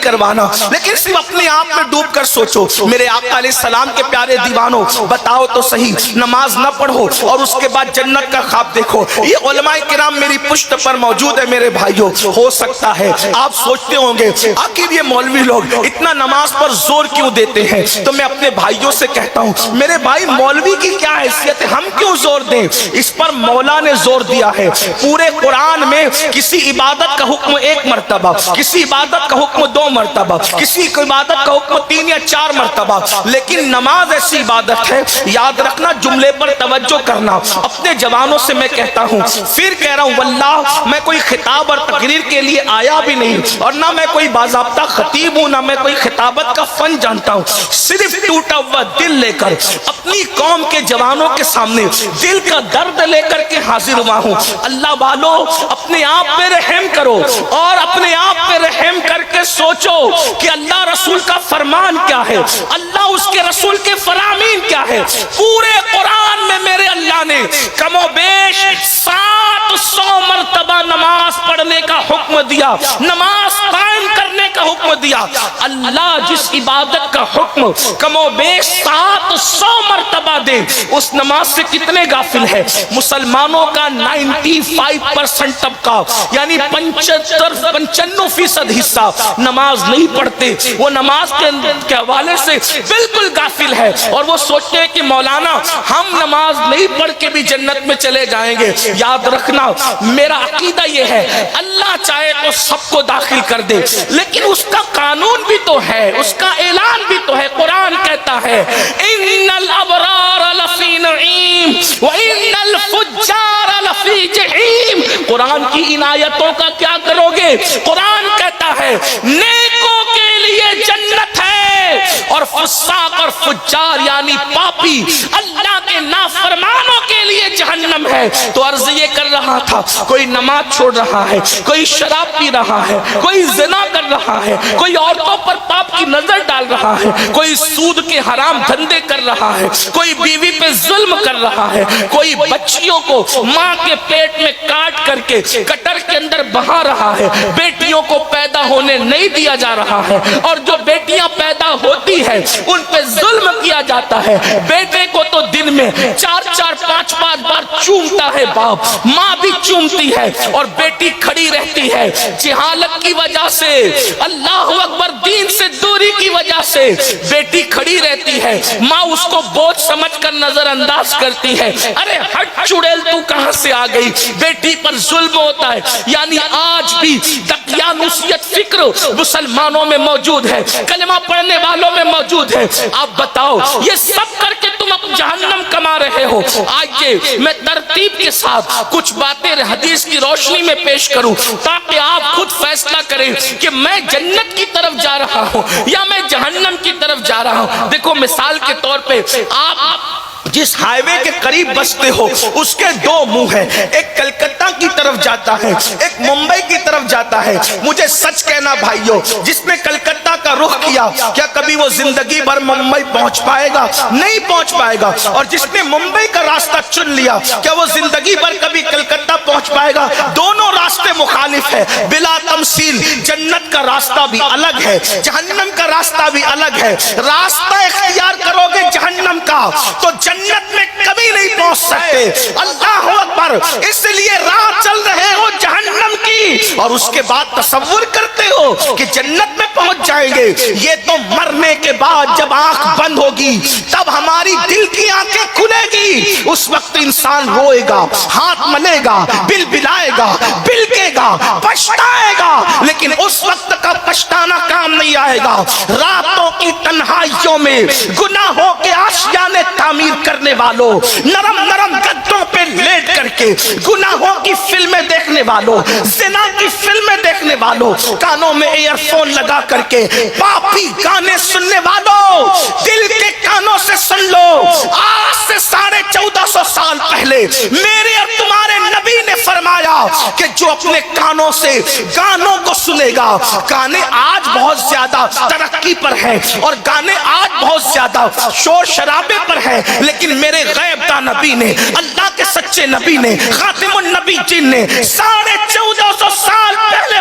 کروانا، لیکن صرف اپنے آپ میں ڈوب کر سوچو۔ میرے آقا علیہ السلام کے پیارے دیوانوں، بتاؤ تو صحیح، نماز نہ پڑھو اور اس کے بعد جنت کا خواب دیکھو۔ یہ علماء کرام میری پشت پر موجود ہے میرے بھائیوں۔ ہو سکتا ہے آپ سوچتے ہوں گے آخر یہ مولوی لوگ اتنا نماز پر زور کیوں دیتے ہیں، تو میں اپنے بھائیوں سے کہتا ہوں میرے بھائی، مولوی کی کیا حیثیت ہے، ہم کیوں زور دیں؟ اس پر مولا نے زور دیا ہے۔ پورے قرآن میں کسی عبادت کا حکم 1 مرتبہ، کسی عبادت کا حکم 2 مرتبہ، کسی عبادت کا حکم 3 یا 4 مرتبہ، لیکن نماز ایسی عبادت ہے، یاد رکھنا، جملے پر توجہ کرنا۔ اپنے جوانوں سے میں کہتا ہوں، پھر کہہ رہا ہوں، واللہ میں کوئی خطاب اور تقریر کے لیے آیا بھی نہیں، اور نہ میں کوئی باضابطہ خطیب ہوں، نہ میں کوئی خطابت کا فن جانتا ہوں، صرف ٹوٹا ہوا دل لے کر اپنی قوم کے جوانوں کے سامنے دل کا درد لے کر کے حاضر ہوا ہوں۔ اللہ والو، اپنے آپ پہ رحم کرو اور اپنے آپ پہ رحم کر کے سوچو کہ اللہ رسول کا فرمان کیا ہے، اللہ اس کے رسول کے فرامین کیا ہے۔ پورے قرآن میں میرے اللہ نے کم و بیش 700 مرتبہ نماز پڑھنے کا حکم دیا، نماز قائم کرنے کا حکم دیا۔ اللہ جس عبادت کا حکم کم و بیش 700 مرتبہ دے، اس نماز سے کتنے غافل ہے؟ مسلمانوں کا 95% طبقہ، یعنی 95% حصہ نماز نہیں پڑھتے، وہ نماز کے حوالے سے بالکل غافل ہے، اور وہ سوچتے ہیں کہ مولانا ہم نماز نہیں پڑھ کے بھی جنت میں چلے جائیں گے۔ یاد رکھنا، میرا عقیدہ یہ ہے، اللہ چاہے تو سب کو داخل کر دے، لیکن اس کا قانون بھی تو ہے، اس کا اعلان بھی تو ہے۔ قرآن کہتا ہے ان الابرار لفی نعیم وان الفجار لفی جحیم۔ قرآن کی ان آیتوں کا کیا کرو گے؟ قرآن کہتا ہے نیکوں کے لیے جنت ہے، اور فساق اور فجار یعنی پاپی، اللہ کے نافرمانوں کے لیے جہنم ہے۔ تو عرض یہ کر رہا تھا، کوئی نماز چھوڑ رہا ہے، کوئی شراب پی رہا ہے، کوئی زنا کر رہا ہے، کوئی عورتوں پر پاپ کی نظر ڈال رہا ہے، کوئی سود کے حرام دھندے کر رہا ہے، کوئی بیوی پہ ظلم کر رہا ہے، کوئی بچیوں کو ماں کے پیٹ میں کاٹ کر کے کٹر کے اندر بہا رہا ہے، بیٹیوں کو پیدا ہونے نہیں دیا جا رہا ہے، اور جو بیٹیاں پیدا ہوتی ہے ان پہ ظلم کیا جاتا ہے۔ بیٹے کو تو دن میں 4-5 بار چومتا ہے باپ، ماں بھی چومتی ہے، اور بیٹی کھڑی رہتی ہے جہالت کی وجہ سے، اللہ اکبر، دین سے دوری کی وجہ سے بیٹی کھڑی رہتی ہے، ماں اس کو بوجھ سمجھ کر نظر انداز کرتی ہے، ارے ہٹ چڑیل تو کہاں سے آ گئی، بیٹی پر ظلم ہوتا ہے۔ یعنی آج بھی دقیانوسیت فکر مسلمانوں میں موجود ہے، کلمہ پڑھنے والوں میں موجود ہے۔ آپ بتاؤ، یہ سب کر کے تم اب جہنم کما رہے ہو۔ آئیے میں ترتیب کے ساتھ کچھ باتیں حدیث کی روشنی میں پیش کروں، تاکہ آپ خود فیصلہ کریں کہ میں جنت کی طرف جا رہا ہوں یا میں جہنم کی طرف جا رہا ہوں۔ دیکھو، مثال کے طور پہ آپ جس ہائی وے کے قریب بستے ہو اس کے 2 منہ ہیں، ایک کلکتہ کی طرف جاتا ہے، ایک ممبئی کی طرف جاتا ہے۔ مجھے سچ کہنا بھائیو، جس نے کلکتہ کا رخ کیا، کیا کبھی وہ زندگی بھر ممبئی پہنچ پائے گا؟ نہیں پہنچ پائے گا۔ اور جس نے ممبئی کا راستہ چن لیا، کیا وہ زندگی بھر کبھی کلکتہ پہنچ پائے گا؟ دونوں راستے مخالف ہیں، بلا تمثیل۔ جنت کا راستہ بھی الگ ہے، جہنم کا راستہ بھی الگ ہے۔ راستہ اختیار کرو گے جہنم کا تو جنت میں کبھی نہیں پہنچ سکتے۔ اللہ اکبر، اس لیے راہ چل رہے ہو جہنم کی، اور اس کے بعد تصور کرتے ہو کہ جنت میں پہنچ جائیں گے۔ یہ تو مرنے کے بعد جب آنکھ بند ہوگی تب ہماری دل کی آنکھیں کھلے گی، اس وقت انسان روئے گا، ہاتھ ملے گا، بل بلائے گا، بلکے گا، پچھتائے گا، لیکن اس وقت کا پچھتانا کام نہیں آئے گا۔ راتوں کی تنہائیوں میں گناہوں کے آشیانے تعمیر کرنے والوں، نرم نرم گدوں پہ لیٹ کر کے گناہوں کی فلمیں دیکھنے والوں، زنا کی فلمیں دیکھنے والوں، کانوں میں ایئر فون لگا کر کے پاپی گانے سننے والوں، دل کے کانوں سے سن لو، آج سے 1450 سال پہلے میرے اور تمہارے نبی نے فرمایا کہ جو اپنے کانوں سے گانوں کو سنے گا، گانے آج بہت زیادہ ترقی پر ہیں اور گانے آج بہت زیادہ شور شرابے پر ہیں، لیکن میرے غیب داں نبی نے، اللہ کے سچے نبی نے، خاتم النبی جن نے 1450 سال پہلے